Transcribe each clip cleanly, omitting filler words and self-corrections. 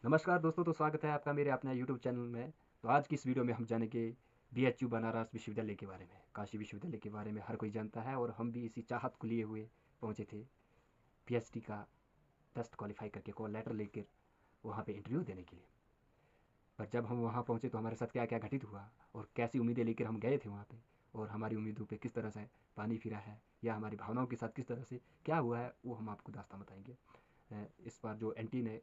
नमस्कार दोस्तों, तो स्वागत है आपका मेरे अपने यूट्यूब चैनल में। तो आज की इस वीडियो में हम जानेंगे बीएचयू बनारस विश्वविद्यालय के बारे में। काशी विश्वविद्यालय के बारे में हर कोई जानता है और हम भी इसी चाहत को लिए हुए पहुंचे थे पीएचडी का टेस्ट क्वालिफाई करके कॉल लेटर लेकर वहाँ पे इंटरव्यू देने के लिए। पर जब हम वहाँ पहुँचे तो हमारे साथ क्या क्या घटित हुआ और कैसी उम्मीदें लेकर हम गए थे वहाँ पे, और हमारी उम्मीदों पे किस तरह से पानी फिरा है या हमारी भावनाओं के साथ किस तरह से क्या हुआ है, वो हम आपको दास्तां बताएंगे। इस बार जो एनटी ने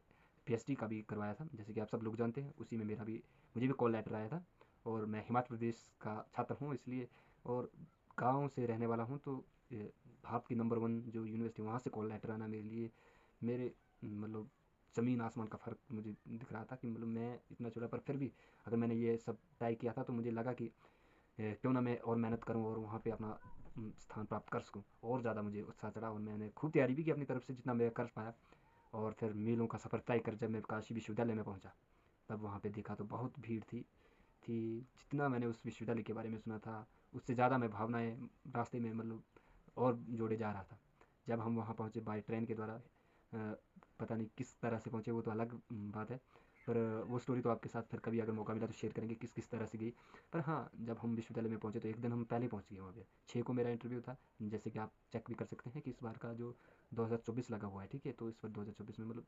पीएचडी का भी करवाया था, जैसे कि आप सब लोग जानते हैं, उसी में मुझे भी कॉल लेटर आया था। और मैं हिमाचल प्रदेश का छात्र हूँ इसलिए, और गांव से रहने वाला हूँ, तो भारत की नंबर वन जो यूनिवर्सिटी वहाँ से कॉल लेटर आना मेरे लिए, मेरे मतलब ज़मीन आसमान का फ़र्क मुझे दिख रहा था कि मतलब मैं इतना छोटा, पर फिर भी अगर मैंने ये सब तय किया था तो मुझे लगा कि क्यों ना मैं और मेहनत करूँ और वहाँ पे अपना स्थान प्राप्त कर सकूँ। और ज़्यादा मुझे उत्साह चढ़ा और मैंने खूब तैयारी भी की अपनी तरफ से जितना मैं कर पाया। और फिर मीलों का सफ़र तय कर जब मैं काशी विश्वविद्यालय में पहुंचा, तब वहाँ पे देखा तो बहुत भीड़ थी। जितना मैंने उस विश्वविद्यालय के बारे में सुना था, उससे ज़्यादा मैं भावनाएं रास्ते में मतलब और जोड़े जा रहा था। जब हम वहाँ पहुँचे बाई ट्रेन के द्वारा, पता नहीं किस तरह से पहुँचे, वो तो अलग बात है। पर वो स्टोरी तो आपके साथ फिर कभी अगर मौका मिला तो शेयर करेंगे किस किस तरह से गई। पर हाँ, जब हम विश्वविद्यालय में पहुँचे तो एक दिन हम पहले पहुँच गए वहाँ पे। 6 को मेरा इंटरव्यू था। जैसे कि आप चेक भी कर सकते हैं कि इस बार का जो 2024 लगा हुआ है, ठीक है, तो इस बार 2024 में मतलब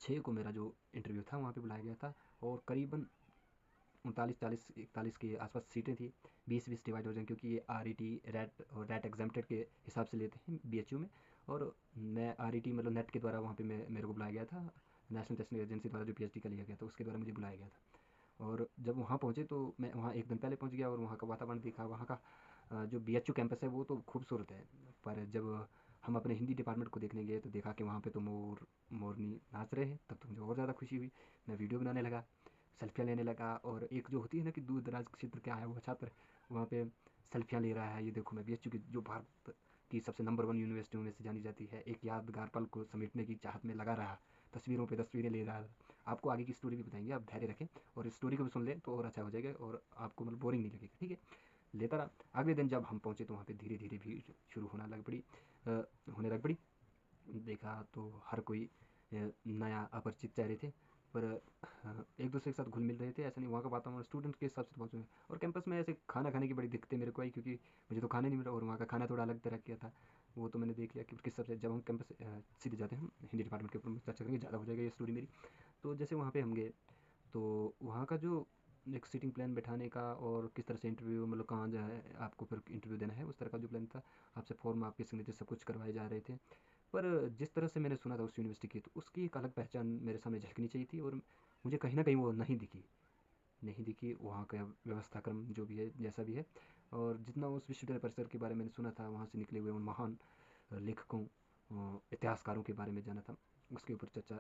6 को मेरा जो इंटरव्यू था वहाँ पे बुलाया गया था। और करीबन 39 40 41 के आसपास सीटें थी। 20 20 डिवाइड हो जाए, क्योंकि ये आर ई टी रेट और रेट एग्जामटेड के हिसाब से लेते हैं बीएचयू में। और मैं आर ई टी मतलब नेट के द्वारा वहाँ पे मेरे को बुलाया गया था। नेशनल टेस्टिंग एजेंसी द्वारा जो पीएचडी का लिया गया था उसके द्वारा मुझे बुलाया गया था। और जब वहाँ पहुँचे तो मैं वहाँ एक दिन पहले पहुँच गया और वहाँ का वातावरण देखा। वहाँ का जो बीएचयू कैंपस है वो तो खूबसूरत है। पर जब हम अपने हिंदी डिपार्टमेंट को देखने गए तो देखा कि वहाँ पे तो मोरनी नाच रहे हैं, तब तो मुझे और ज़्यादा खुशी हुई। मैं वीडियो बनाने लगा, सेल्फियाँ लेने लगा। और एक जो होती है ना कि दूर दराज क्षेत्र के आया हुआ छात्र वहाँ पे सेल्फियाँ ले रहा है, ये देखो मैं बीएचयू की जो भारत की सबसे नंबर वन यूनिवर्सिटियों में से जानी जाती है, एक यादगार पल को समेटने की चाहत में लगा रहा, तस्वीरों पे तस्वीरें ले रहा। आपको आगे की स्टोरी भी बताएंगे, आप धैर्य रखें और इस स्टोरी को भी सुन लें तो और अच्छा हो जाएगा और आपको मतलब बोरिंग नहीं लगेगा, ठीक है। लेता रहा। अगले दिन जब हम पहुँचे तो वहाँ पे धीरे धीरे भीड़ शुरू होने लग पड़ी। देखा तो हर कोई नया अपरिचित चेहरे थे। पर एक दूसरे के साथ घुल मिल रहे थे। ऐसा नहीं, वहाँ का वातावरण स्टूडेंट के हिसाब से बहुत सुंदर। और कैंपस में ऐसे खाना खाने की बड़ी दिक्कतें मेरे को आई, क्योंकि मुझे तो खाने नहीं मिला और वहाँ का खाना थोड़ा अलग तरह का था। वो तो मैंने देख लिया कि किस सबसे। जब हम कैंपस सीधे जाते हैं, हम हिंदी डिपार्टमेंट के ऊपर में चर्चा करेंगे, ज़्यादा हो जाएगा ये स्टोरी मेरी। तो जैसे वहाँ पे हम गए तो वहाँ का जो एक सीटिंग प्लान बैठाने का और किस तरह से इंटरव्यू मतलब कहाँ जो है आपको फिर इंटरव्यू देना है, उस तरह का जो प्लान था। आपसे फॉर्म, आपके सिग्नेचर सब कुछ करवाए जा रहे थे। पर जिस तरह से मैंने सुना था उस यूनिवर्सिटी की, तो उसकी एक अलग पहचान मेरे सामने झलकनी चाहिए थी, और मुझे कहीं ना कहीं वो नहीं दिखी वहाँ का व्यवस्था क्रम जो भी है जैसा भी है। और जितना उस विश्वविद्यालय परिसर के बारे में मैंने सुना था, वहाँ से निकले हुए उन महान लेखकों, इतिहासकारों के बारे में जाना था, उसके ऊपर चर्चा,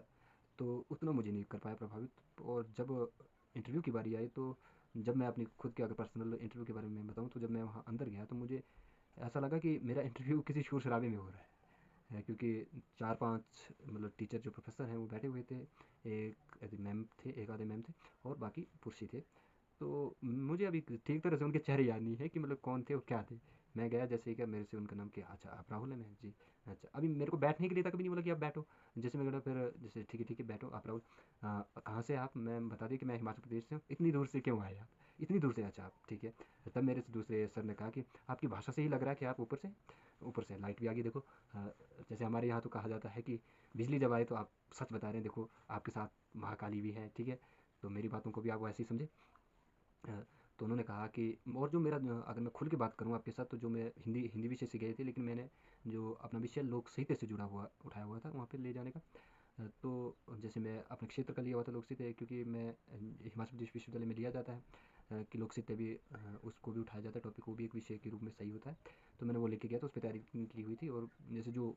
तो उतना मुझे नहीं कर पाया प्रभावित। और जब इंटरव्यू की बारी आई तो जब मैं अपनी खुद के अगर पर्सनल इंटरव्यू के बारे में बताऊं, तो जब मैं वहाँ अंदर गया तो मुझे ऐसा लगा कि मेरा इंटरव्यू किसी शोर शराबे में हो रहा है, क्योंकि 4 5 मतलब टीचर जो प्रोफेसर हैं वो बैठे हुए थे। एक आधे मैम थे और बाकी पुरुष ही थे। तो मुझे अभी ठीक तरह से उनके चेहरे याद नहीं है कि मतलब कौन थे और क्या थे। मैं गया जैसे ही, क्या मेरे से उनका नाम किया, अच्छा आप राहुल हैं? मैं जी अच्छा। अभी मेरे को बैठने के लिए तक भी नहीं बोला कि आप बैठो। जैसे मैं गया फिर, जैसे ठीक है बैठो आप राहुल, कहाँ से आप? मैं बता दी कि मैं हिमाचल प्रदेश से हूँ। इतनी दूर से क्यों आए आप? इतनी दूर से? अच्छा आप ठीक है। तब मेरे से दूसरे सर ने कहा कि आपकी भाषा से ही लग रहा है कि आप ऊपर से लाइट भी आ गई देखो। जैसे हमारे यहाँ तो कहा जाता है कि बिजली जब आए तो आप सच बता रहे हैं, देखो आपके साथ महाकाली भी है, ठीक है। तो मेरी बातों को भी आप वैसे ही समझे। तो उन्होंने कहा कि, और जो मेरा अगर मैं खुल के बात करूँ आपके साथ, तो जो मैं हिंदी हिंदी विषय से गए थे, लेकिन मैंने जो अपना विषय लोक साहित्य से जुड़ा हुआ उठाया हुआ था वहाँ पे ले जाने का। तो जैसे मैं अपने क्षेत्र का लिया हुआ था लोक साहित्य, क्योंकि मैं हिमाचल प्रदेश विश्वविद्यालय में लिया जाता है कि लोक साहित्य भी उसको भी उठाया जाता है, टॉपिक को भी एक विषय के रूप में सही होता है। तो मैंने वो लेके गया, तो उस पर तैयारी की हुई थी। और जैसे जो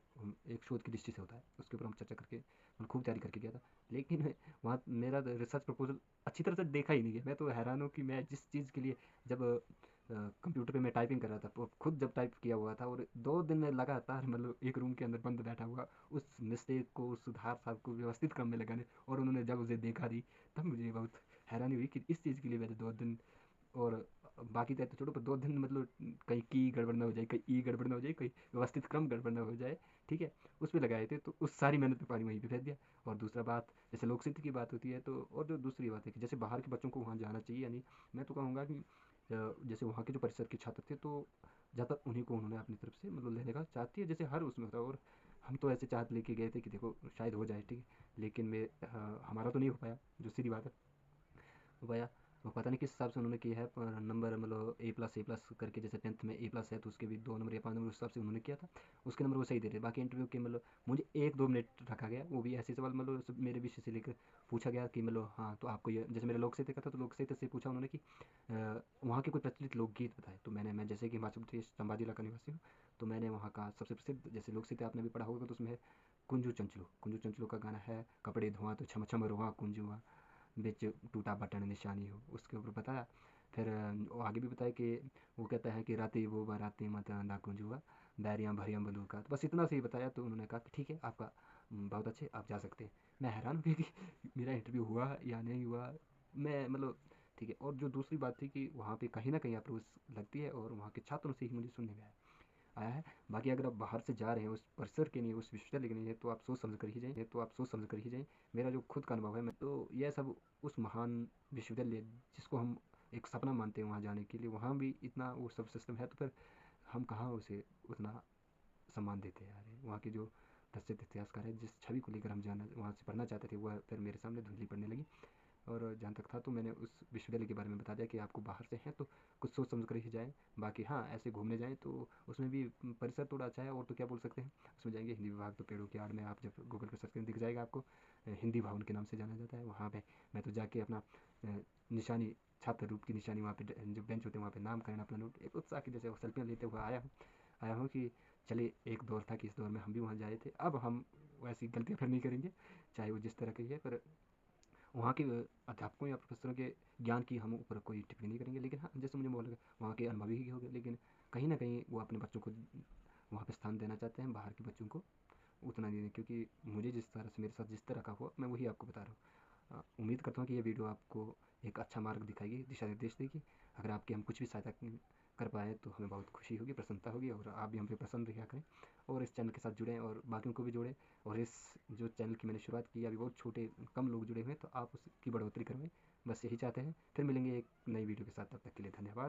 एक शोध की दृष्टि से होता है उसके ऊपर हम चर्चा करके मैं खूब तैयारी करके गया था। लेकिन वहाँ मेरा रिसर्च प्रपोजल अच्छी तरह से देखा ही नहीं गया। मैं तो हैरान हूँ कि मैं जिस चीज़ के लिए, जब कंप्यूटर पे मैं टाइपिंग कर रहा था, खुद जब टाइप किया हुआ था, और 2 दिन में लगातार मतलब एक रूम के अंदर बंद बैठा हुआ उस मिस्टेक को, उस सुधार साहब को व्यवस्थित क्रम में लगाने, और उन्होंने जब उसे देखा दी, तब मुझे बहुत हैरानी हुई कि इस चीज़ के लिए मैंने 2 दिन और बाकी चाहे तो छोड़ो, पर 2 दिन मतलब कहीं की गड़बड़ ना हो जाए, कहीं ई गड़बड़ ना हो जाए, कहीं व्यवस्थित क्रम गड़बड़ ना हो जाए, ठीक है? उस पे लगाए थे, तो उस सारी मेहनत पे पानी वहीं पे फेंक दिया। और दूसरा बात, जैसे लोक साहित्य की बात होती है, तो और जो दूसरी बात है कि जैसे बाहर के बच्चों को वहाँ जाना चाहिए या नहीं, मैं तो कहूँगा कि जैसे वहाँ के जो परिसर के छात्र थे, तो ज़्यादातर उन्हीं को उन्होंने अपनी तरफ से मतलब लेने का चाहती है, जैसे हर उसमें होता है। और हम तो ऐसे चाहत लेके गए थे कि देखो शायद हो जाए, ठीक है? लेकिन हमारा तो नहीं हो पाया, जो सीधी बात है, हो पाया। वो पता नहीं किस हिसाब से उन्होंने किया है, पर नंबर मतलब ए प्लस करके, जैसे 10th में ए प्लस है तो उसके भी 2 नंबर या 5 नंबर उस हिसाब से उन्होंने किया था, उसके नंबर वो सही दे रहे। बाकी इंटरव्यू के मतलब मुझे 1-2 मिनट रखा गया, वो भी ऐसे सवाल मतलब मेरे विषय से लेकर पूछा गया कि मतलब हाँ, तो आपको ये, जैसे मेरे लोक साहित्य का था, तो लोक साहित्य से पूछा उन्होंने कि वहाँ के कोई प्रचलित लोकगीत बताए। तो मैं जैसे कि हिमाचल प्रदेश चंबा जिला का निवासी हूँ, तो मैंने वहाँ का सबसे प्रसिद्ध, जैसे लोक साहित्य आपने भी पढ़ा होगा, तो उसमें है कुंजू चंचलो का गाना है, कपड़े धुआं तो छम छम रुआं कुंजुआ, बिच टूटा बटन निशानी हो, उसके ऊपर बताया। फिर वो आगे भी बताया कि वो कहता है कि राती वो बाराती मत ना कुंजुआ, बैरियाँ भरियाँ बंदूक का। तो बस इतना से ही बताया, तो उन्होंने कहा कि ठीक है आपका बहुत अच्छे, आप जा सकते हैं। मैं हैरान हो गया कि मेरा इंटरव्यू हुआ या नहीं हुआ, मैं मतलब ठीक है। और जो दूसरी बात थी कि वहाँ पे कहीं ना कहीं अप्रोच लगती है, और वहाँ के छात्रों से ही मुझे सुनने में आया है। बाकी अगर आप बाहर से जा रहे हैं उस परिसर के लिए, उस विश्वविद्यालय के लिए, तो आप सोच समझ कर ही जाएँ, मेरा जो खुद का अनुभव है, मैं तो यह सब उस महान विश्वविद्यालय जिसको हम एक सपना मानते हैं वहाँ जाने के लिए, वहाँ भी इतना वो सब सिस्टम है, तो फिर हम कहाँ उसे उतना सम्मान देते हैं यार। वहाँ के जो प्रसिद्ध इतिहासकार है, जिस छवि को लेकर हम जाना वहाँ से पढ़ना चाहते थे, वह फिर मेरे सामने धुंधली पड़ने लगी। और जहाँ तक था, तो मैंने उस विश्वविद्यालय के बारे में बता दिया कि आपको बाहर से हैं तो कुछ सोच समझ कर ही जाएँ। बाकी हाँ, ऐसे घूमने जाएँ तो उसमें भी परिसर थोड़ा अच्छा है, और तो क्या बोल सकते हैं। उसमें जाएँगे हिंदी विभाग, तो पेड़ों की आड़ में, आप जब गूगल पे सर्च करें दिख जाएगा आपको, हिंदी भवन के नाम से जाना जाता है। वहाँ पे मैं तो जाके अपना निशानी, छात्र रूप की निशानी, वहाँ पे जो बेंच होते हैं वहाँ पे नाम करना, अपना नोट, एक उत्साह की जैसे सेल्फियाँ लेते हुए आया हूँ कि चलिए, एक दौर था कि इस दौर में हम भी वहाँ जाए थे, अब हम वैसी गलतियाँ फिर नहीं करेंगे, चाहे वो जिस तरह की है। पर वहाँ के अध्यापकों या प्रोफेसरों के ज्ञान की हम ऊपर कोई टिप्पणी नहीं करेंगे, लेकिन हाँ, जैसे मुझे बोला, वहाँ के अनुभवी ही हो गए, लेकिन कहीं ना कहीं वो अपने बच्चों को वहाँ पे स्थान देना चाहते हैं, बाहर के बच्चों को उतना नहीं दें। क्योंकि मुझे जिस तरह से, मेरे साथ जिस तरह का हुआ, मैं वही आपको बता रहा हूँ। उम्मीद करता हूँ कि ये वीडियो आपको एक अच्छा मार्ग दिखाएगी, दिशा निर्देश देगी। अगर आपकी हम कुछ भी सहायता कर पाए तो हमें बहुत खुशी होगी, प्रसन्नता होगी, और आप भी हम पे प्रसन्न रहा करें, और इस चैनल के साथ जुड़ें और बाकियों को भी जोड़ें। और इस जो चैनल की मैंने शुरुआत की, अभी बहुत छोटे कम लोग जुड़े हुए हैं, तो आप उसकी बढ़ोतरी करवाएं, बस यही चाहते हैं। फिर मिलेंगे एक नई वीडियो के साथ, तब तक के लिए धन्यवाद।